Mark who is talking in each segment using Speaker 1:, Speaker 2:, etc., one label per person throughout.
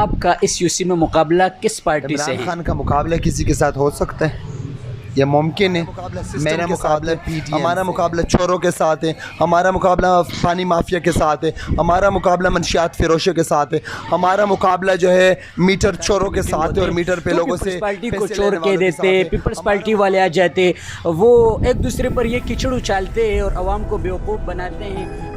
Speaker 1: आपका इस यूसी में मुकाबला किस पार्टी से है?
Speaker 2: इमरान खान का मुकाबला किसी के साथ हो सकता है, यह मुमकिन है। मेरा मुकाबला हमारा मुकाबला चोरों के साथ है, हमारा मुकाबला पानी माफिया के साथ है, हमारा मुकाबला मंशियात फिरोशों के साथ है, हमारा मुकाबला जो है मीटर चोरों के साथ है और मीटर पे लोगों से
Speaker 1: पार्टी को चोर के देते, पीपल्स पार्टी वाले आ जाते, वो एक दूसरे पर ये कीचड़ उछालते हैं और आवाम को बेवकूफ़ बनाते हैं।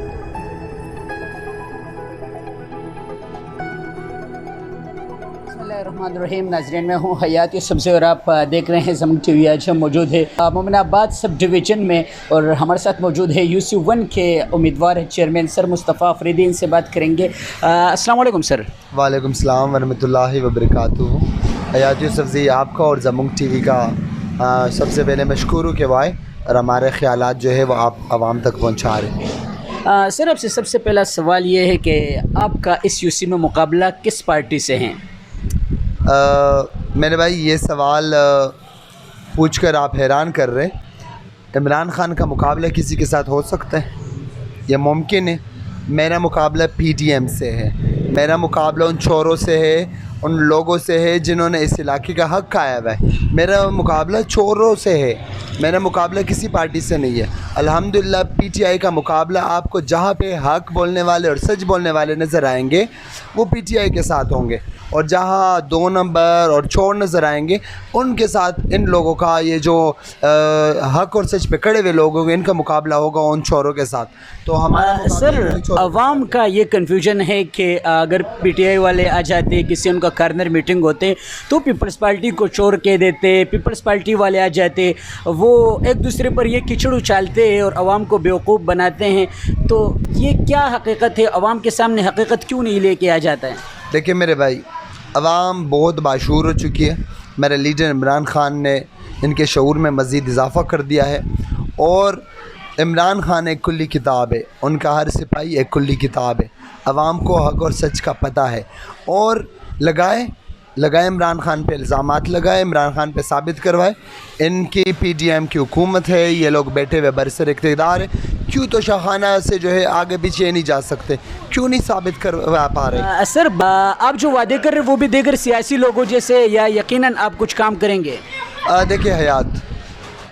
Speaker 1: बिस्मिल्लाहिर्रहमानिर्रहीम। नाज़रीन, मैं हूँ हयाती सबसे और आप देख रहे हैं ज़मीन टीवी। आज हम मौजूद है मोमिनाबाद सब डिवीज़न में और हमारे साथ मौजूद है UC1 के उम्मीदवार है चेयरमैन सर मुस्तफ़ा अफरीदी। इनसे बात करेंगे। अस्सलाम वालेकुम सर।
Speaker 2: वालेकुम सलाम वरहमतुल्लाहि वबरकातुहू। हयाती सब्ज़ी आपका और ज़मीन टीवी का सबसे पहले मशकूर के वाय और हमारे ख़यालात जो है वो आप आवाम तक पहुँचा रहे हैं।
Speaker 1: सर, आपसे सबसे पहला सवाल ये है कि आपका इस UC में मुकाबला किस पार्टी से हैं?
Speaker 2: मेरे भाई ये सवाल पूछ कर आप हैरान कर रहे हैं। इमरान खान का मुकाबला किसी के साथ हो सकता है, यह मुमकिन है। मेरा मुकाबला PDM से है, मेरा मुकाबला उन चोरों से है, उन लोगों से है जिन्होंने इस इलाके का हक़ खाया हुआ है। मेरा मुकाबला चोरों से है, मेरा मुकाबला किसी पार्टी से नहीं है। अल्हम्दुलिल्लाह PTI का मुकाबला आपको जहाँ पे हक़ बोलने वाले और सच बोलने वाले नज़र आएंगे वो PTI के साथ होंगे, और जहाँ 2 नंबर और चोर नज़र आएंगे उनके साथ इन लोगों का, ये जो हक़ और सच पे खड़े हुए लोग होंगे, इनका मुकाबला होगा उन चोरों के साथ। तो हमारा
Speaker 1: सर, आवाम का ये कन्फ्यूजन है कि अगर PTI वाले आ जाते, किसी उनका कार्नर मीटिंग होते तो पीपल्स पार्टी को चोर कह देते, पीपल्स पार्टी वाले आ जाते, वो एक दूसरे पर ये कीचड़ उछालते हैं और आवाम को बेवकूफ़ बनाते हैं। तो ये क्या हकीकत है? आवाम के सामने हकीकत क्यों नहीं लेके आ जाता है?
Speaker 2: देखिए मेरे भाई, अवाम बहुत बाशूर हो चुकी है। मेरे लीडर इमरान खान ने इनके शऊर में मज़ीद इजाफ़ा कर दिया है, और इमरान खान एक खुली किताब है, उनका हर सिपाही एक खुली किताब है। अवाम को हक़ और सच का पता है, और लगाए इमरान खान पे इल्ज़ामात लगाए, इमरान खान पे साबित करवाए इनकी PDM की हुकूमत है, ये लोग बैठे हुए बरसर इक़्तिदार है। क्यों तो शाहाना से जो है आगे पीछे नहीं जा सकते, क्यों नहीं साबित करवा पा रहे?
Speaker 1: सर, आप जो वादे कर रहे हैं वो भी देगर सियासी लोगों जैसे, या यकीनन आप कुछ काम करेंगे?
Speaker 2: देखिए हयात,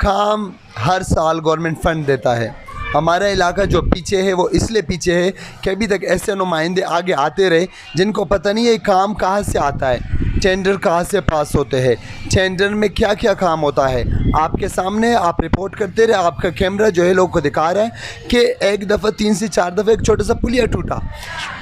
Speaker 2: काम हर साल गवर्नमेंट फ़ंड देता है। हमारा इलाका जो पीछे है वो इसलिए पीछे है कि अभी तक ऐसे नुमाइंदे आगे आते रहे जिनको पता नहीं है काम कहाँ से आता है, टेंडर कहाँ से पास होते हैं, टेंडर में क्या क्या काम होता है। आपके सामने आप रिपोर्ट करते रहे, आपका कैमरा जो है लोग को दिखा रहा है कि एक दफ़ा 3 से 4 दफ़ा एक छोटा सा पुलिया टूटा,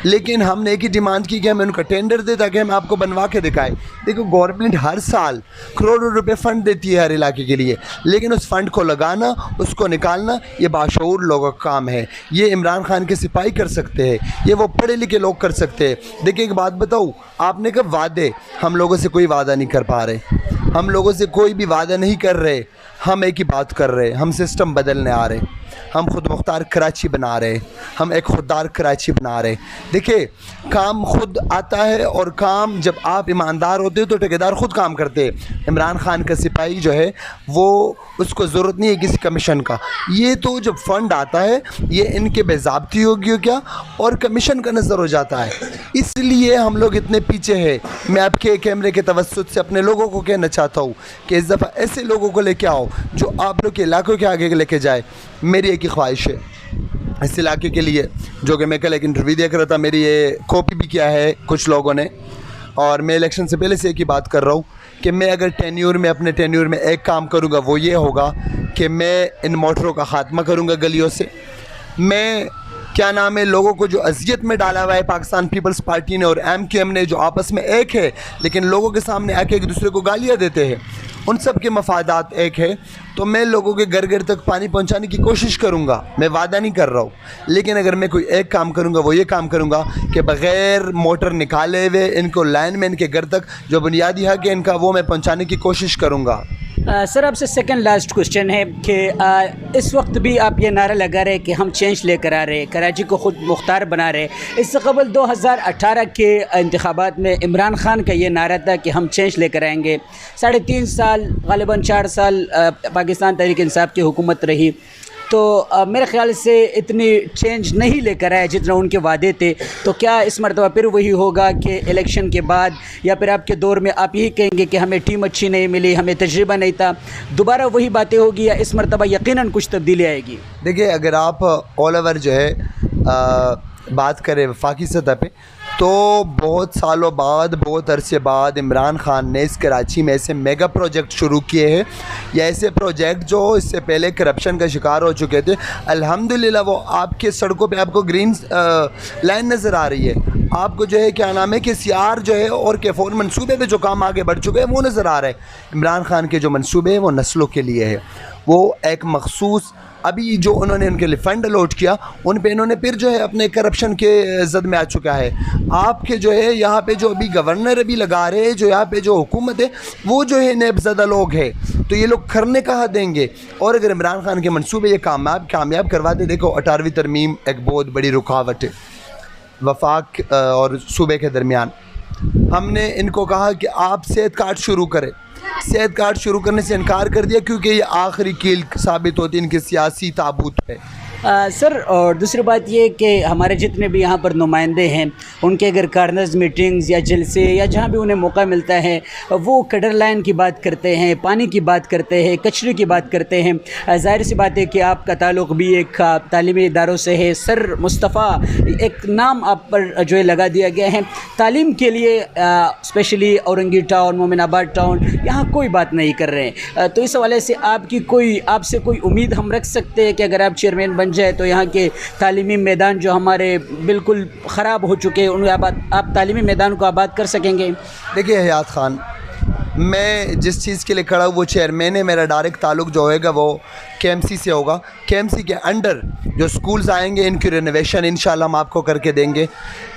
Speaker 2: लेकिन हमने एक ही डिमांड की कि हमें उनका टेंडर दे ताकि हम आपको बनवा के दिखाएं। देखो, गवर्नमेंट हर साल करोड़ों रुपए फ़ंड देती है हर इलाके के लिए, लेकिन उस फ़ंड को लगाना, उसको निकालना, ये बाशऊर लोगों का काम है। ये इमरान खान के सिपाही कर सकते हैं, ये वो पढ़े लिखे लोग कर सकते हैं। देखिए एक बात बताऊँ, आपने कब वादे, हम लोगों से कोई वादा नहीं कर पा रहे, हम लोगों से कोई भी वादा नहीं कर रहे। हम एक ही बात कर रहे, हम सिस्टम बदलने आ रहे, हम खुद मुख्तार कराची बना रहे, हम एक खुददार कराची बना रहे। देखिए, काम खुद आता है, और काम जब आप ईमानदार होते हो तो ठेकेदार खुद काम करते हैं। इमरान खान का सिपाही जो है वो, उसको ज़रूरत नहीं है किसी कमीशन का। ये तो जब फ़ंड आता है ये इनके बेज़ाब्ती होगी क्या, और कमीशन का नज़र हो जाता है, इसलिए हम लोग इतने पीछे हैं। मैं आपके कैमरे के तवस्सुत से अपने लोगों को कहना चाहता हूँ कि इस दफ़ा ऐसे लोगों को लेके आओ जो आप लोग के इलाकों के आगे लेके जाए। मेरी एक ही ख्वाहिश है इस इलाके के लिए, जो कि मैं कल एक इंटरव्यू देख रहा था, मेरी ये कॉपी भी किया है कुछ लोगों ने, और मैं इलेक्शन से पहले से एक ही बात कर रहा हूँ कि मैं अगर टेन्यूर में, अपने टेन्यूर में एक काम करूँगा वो ये होगा कि मैं इन मोटरों का ख़ात्मा करूँगा गलियों से। मैं क्या नाम है, लोगों को जो अजियत में डाला हुआ है पाकिस्तान पीपल्स पार्टी ने और MQM ने, जो आपस में एक है लेकिन लोगों के सामने आके एक दूसरे को गालियाँ देते हैं, उन सब के मफादात एक है। तो मैं लोगों के घर घर तक पानी पहुंचाने की कोशिश करूंगा, मैं वादा नहीं कर रहा हूँ, लेकिन अगर मैं कोई एक काम करूंगा वो ये काम करूंगा कि बग़ैर मोटर निकाले हुए इनको लाइनमैन के घर तक जो बुनियादी हक़ है इनका, वो मैं पहुंचाने की कोशिश करूंगा।
Speaker 1: सर, आपसे सेकंड लास्ट क्वेश्चन है कि इस वक्त भी आप ये नारा लगा रहे कि हम चेंज लेकर आ रहे, कराची को ख़ुद मुख्तार बना रहे। इससे कबल 2018 के इंतखाबात में इमरान खान का ये नारा था कि हम चेंज लेकर आएंगे। 3.5 साल, ग़ालिबन 4 साल पाकिस्तान तहरीक इंसाफ की हुकूमत रही। तो मेरे ख्याल से इतनी चेंज नहीं लेकर आए जितना उनके वादे थे। तो क्या इस मरतबा फिर वही होगा कि इलेक्शन के बाद या फिर आपके दौर में आप यही कहेंगे कि हमें टीम अच्छी नहीं मिली, हमें तजुर्बा नहीं था, दोबारा वही बातें होगी या इस मरतबा यकीनन कुछ तब्दीली आएगी?
Speaker 2: देखिए, अगर आप ऑल ओवर जो है बात करें वफाकी सतह पे, तो बहुत सालों बाद, बहुत अरसे बाद इमरान ख़ान ने इस कराची में ऐसे मेगा प्रोजेक्ट शुरू किए हैं, या ऐसे प्रोजेक्ट जो इससे पहले करप्शन का शिकार हो चुके थे। अल्हम्दुलिल्लाह वो आपके सड़कों पे आपको ग्रीन लाइन नज़र आ रही है, आपको जो है क्या नाम है कि सीआर जो है और के फोर मनसूबे पे जो काम आगे बढ़ चुके हैं वो नज़र आ रहा है। इमरान ख़ान के जो मनसूबे हैं वो नस्लों के लिए है, वो एक मखसूस अभी जो उन्होंने उनके लिए फ़ंड अलॉट किया उन पे इन्होंने फिर जो है अपने करप्शन के जद में आ चुका है। आपके जो है यहाँ पे जो अभी गवर्नर अभी लगा रहे हैं, जो यहाँ पे जो हुकूमत है वो जो है नेबज़दा लोग हैं, तो ये लोग करने कहाँ देंगे। और अगर इमरान ख़ान के मंसूबे ये कामयाब करवाते, देखो 18वीं तरमीम एक बहुत बड़ी रुकावट है वफाक और सूबे के दरमियान। हमने इनको कहा कि आप सेहत कार्ड शुरू करें, सेहत कार्ड शुरू करने से इनकार कर दिया क्योंकि ये आखिरी कील साबित होती है इनके सियासी ताबूत पे।
Speaker 1: सर, और दूसरी बात ये कि हमारे जितने भी यहाँ पर नुमाइंदे हैं उनके अगर कार्नर्स मीटिंग्स या जलसे या जहाँ भी उन्हें मौका मिलता है वो कटर लाइन की बात करते हैं, पानी की बात करते हैं, कचरे की बात करते हैं। ज़ाहिर सी बात है कि आपका ताल्लुक़ भी एक तालीमी इदारों से है। सर मुस्तफ़ा एक नाम आप पर जो है लगा दिया गया है तालीम के लिए, specially Orangi town, Mominabad town, यहाँ कोई बात नहीं कर रहे हैं। तो इस हवाले से आपसे कोई उम्मीद हम रख सकते हैं कि अगर आप चेयरमैन बन जाए तो यहाँ के तालीमी मैदान जो हमारे बिल्कुल ख़राब हो चुके हैं उन्हें आप तालीमी मैदान को आबाद कर सकेंगे?
Speaker 2: देखिए हयात ख़ान, मैं जिस चीज़ के लिए खड़ा हूँ वो चेयरमैन है, मेरा डायरेक्ट ताल्लुक़ जो होएगा वो KMC से होगा। KMC के अंडर जो स्कूल्स आएंगे इनकी रिनोवेशन इंशाल्लाह हम आपको करके देंगे।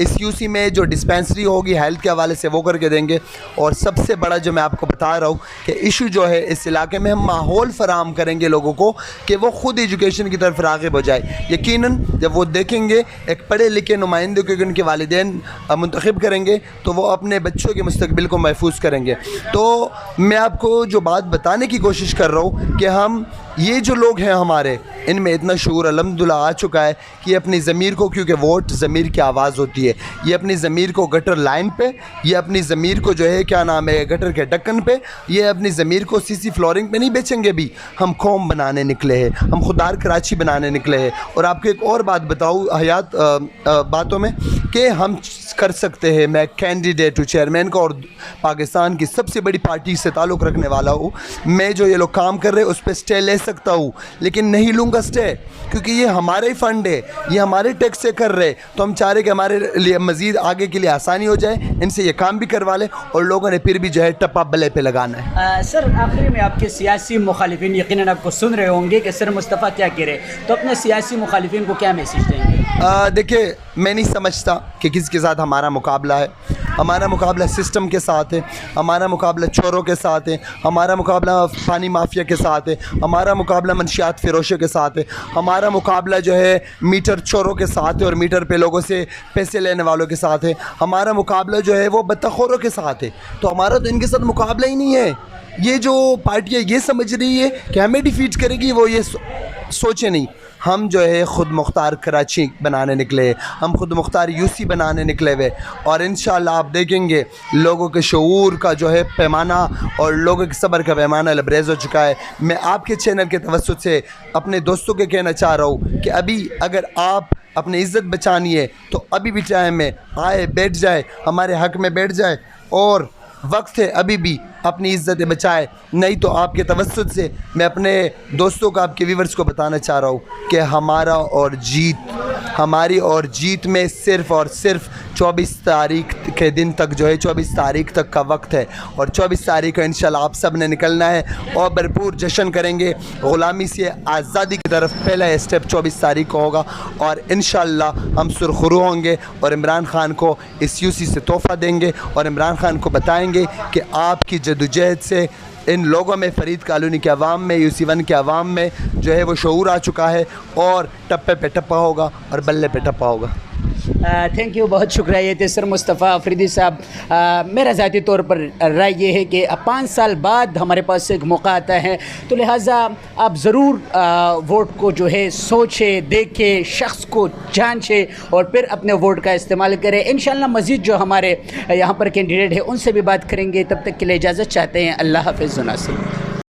Speaker 2: इस UC में जो डिस्पेंसरी होगी हेल्थ के हवाले से वो करके देंगे। और सबसे बड़ा जो मैं आपको बता रहा हूँ कि इशू जो है इस इलाके में हम माहौल फराहम करेंगे लोगों को कि वो ख़ुद एजुकेशन की तरफ राग़िब हो जाए। यकीनन जब वो देखेंगे एक पढ़े लिखे नुमाइंदे को उनके वालिदैन मुंतखब करेंगे तो वो अपने बच्चों के मुस्तकबिल को महफूज करेंगे। तो मैं आपको जो बात बताने की कोशिश कर रहा हूँ कि हम ये जो लोग हैं हमारे इनमें इतना शूर अल्हम्दुलिल्लाह आ चुका है कि अपनी ज़मीर को, क्योंकि वोट ज़मीर की आवाज़ होती है, ये अपनी ज़मीर को गटर लाइन पे, ये अपनी ज़मीर को जो है क्या नाम है गटर के ढक्कन पे, ये अपनी ज़मीर को CC फ्लोरिंग पे नहीं बेचेंगे। भी हम कौम बनाने निकले हैं, हम खुदार कराची बनाने निकले हैं। और आपको एक और बात बताऊँ हयात बातों में कि हम कर सकते हैं, मैं कैंडिडेट हूँ चेयरमैन का और पाकिस्तान की सबसे बड़ी पार्टी से ताल्लुक़ रखने वाला हूँ। मैं जो ये लोग काम कर रहे हैं उस पर स्टे ले सकता हूँ, लेकिन नहीं लूँगा स्टे, क्योंकि ये हमारे ही फ़ंड है, ये हमारे टैक्स से कर रहे। तो हम चाह रहे कि हमारे लिए मज़ीद आगे के लिए आसानी हो जाए, इनसे ये काम भी करवा लें और लोगों ने फिर भी जो है टप्पा बल्ले पे लगाना है।
Speaker 1: सर आखिरी में आपके सियासी मुखालिफिन यकीनन आपको सुन रहे होंगे कि सर मुस्तफ़ा क्या कह रहे, तो अपने सियासी मुखालिफिन को क्या मैसेज देंगे?
Speaker 2: देखिए, मैं नहीं समझता कि किसके साथ हमारा मुकाबला है। हमारा मुकाबला सिस्टम के साथ है, हमारा मुकाबला चोरों के साथ है, हमारा मुकाबला पानी माफिया के साथ है, हमारा मुकाबला मंशियात फ़रोशों के साथ है, हमारा मुकाबला जो है मीटर चोरों के साथ है और मीटर पे लोगों से पैसे लेने वालों के साथ है, हमारा मुकाबला जो है वो बत्तखोरों के साथ है। तो हमारा तो इनके साथ मुकाबला ही नहीं है। ये जो पार्टियाँ ये समझ रही है कि हमें डिफीट करेगी, वो ये सोचे नहीं। हम जो है ख़ुद मुख्तार कराची बनाने निकले, हम ख़ुद मुख्तार UC बनाने निकले हुए, और इंशाअल्लाह आप देखेंगे लोगों के शऊर का जो है पैमाना और लोगों के सब्र का पैमाना लबरेज़ हो चुका है। मैं आपके चैनल के तवज्जुह से अपने दोस्तों के कहना चाह रहा हूँ कि अभी अगर आप अपनी इज़्ज़त बचानी है तो अभी भी टाइम में आए, बैठ जाए, हमारे हक़ में बैठ जाए, और वक्त है अभी भी अपनी इज़्ज़त बचाए। नहीं तो आपके तवज्जुह से मैं अपने दोस्तों को, आपके व्यूवर्स को बताना चाह रहा हूँ कि हमारी और जीत में सिर्फ़ और सिर्फ 24 तारीख के दिन तक जो है 24 तारीख तक का वक्त है, और 24 तारीख को इंशाल्लाह आप सब ने निकलना है और भरपूर जश्न करेंगे। ग़ुलामी से आज़ादी की तरफ पहला स्टेप 24 तारीख को होगा और इंशाल्लाह हम सुरखरू होंगे और इमरान ख़ान को इस UC से तोहफ़ा देंगे और इमरान ख़ान को बताएँगे कि आपकी जदोजहद से इन लोगों में, फरीद कॉलोनी के अवाम में, UC 1 के अवाम में जो है वो शऊर आ चुका है और टप्पे पे टप्पा होगा और बल्ले पे टप्पा होगा।
Speaker 1: थैंक यू, बहुत शुक्रिया। ये थे सर मुस्तफ़ा अफरीदी साहब। मेरा ज़ाती तौर पर राय ये है कि 5 साल बाद हमारे पास एक मौका आता है, तो लिहाजा आप ज़रूर वोट को जो है सोचें, देखें, शख्स को जांचें और फिर अपने वोट का इस्तेमाल करें। इंशाअल्लाह मज़ीद जो हमारे यहाँ पर कैंडिडेट है उनसे भी बात करेंगे। तब तक के लिए इजाज़त चाहते हैं। अल्लाह हाफ़िज़।